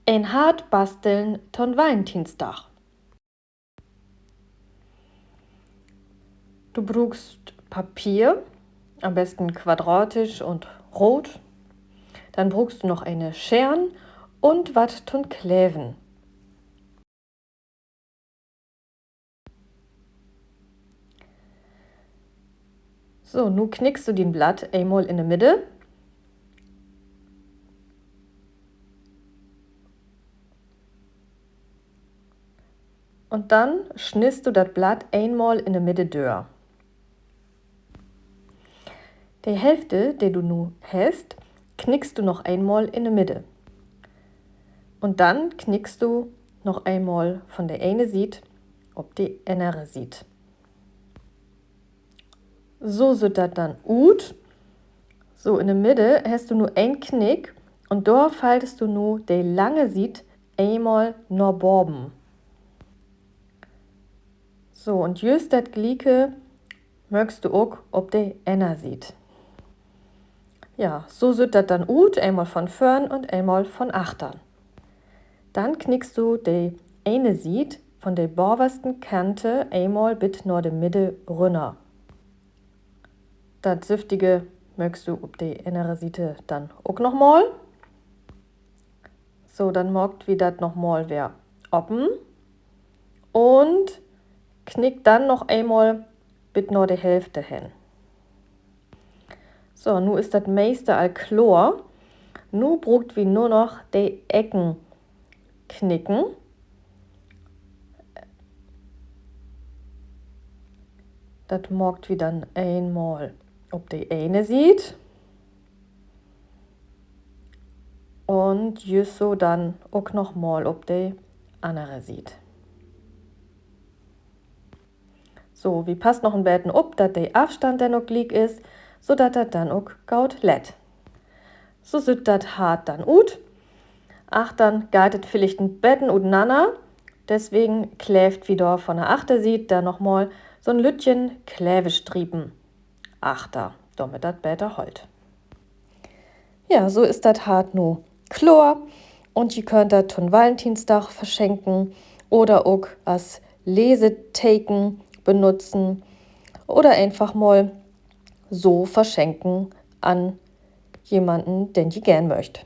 Ein hart basteln ton Valentinstag. Du brauchst Papier, am besten quadratisch und rot. Dann brauchst du noch eine Scheren und wat ton Kleven. So, nu knickst du den Blatt einmal in der Mitte. Und dann schnitzt du das Blatt einmal in der Mitte durch. Die Hälfte, die du nu hast, knickst du noch einmal in der Mitte. Und dann knickst du noch einmal von der eine Seite auf die andere Seite. So sieht das dann aus. So, in der Mitte hast du nur ein Knick und da faltest du nur die lange Seite einmal nach oben. So, und just das Gleiche möchtest du auch auf die andere Seite. Ja, so sieht das dann aus, einmal von vorn und einmal von achtern. Dann knickst du die eine Seite von der obersten Kante einmal bis nach der Mitte runter. Das Süftige möchtest du auf die andere Seite dann auch nochmal. So, dann morgt wie das nochmal wer oben. Und knick dann noch einmal bis nach der Hälfte hin. So, nu ist das meiste all klar. Nu braucht wir nur noch die Ecken knicken. Das morgt wir dann einmal auf die eine Seite. Und just so dann auch nochmal auf die andere Seite. So, wie passt noch ein bisschen ab, dass der Abstand dann noch gleich ist, sodass das dann auch gut lädt. So sieht das hart dann aus. Ach, dann geht es vielleicht ein bisschen auseinander. Deswegen kläft wieder von der achter Seite dann nochmal so ein Lütchen Klävestriepen achter, damit das besser holt. Ja, so ist das hart nu klar. Und ihr könnt das zum Valentinstag verschenken oder auch als Lesetaken benutzen oder einfach mal so verschenken an jemanden, den ihr gern möchtet.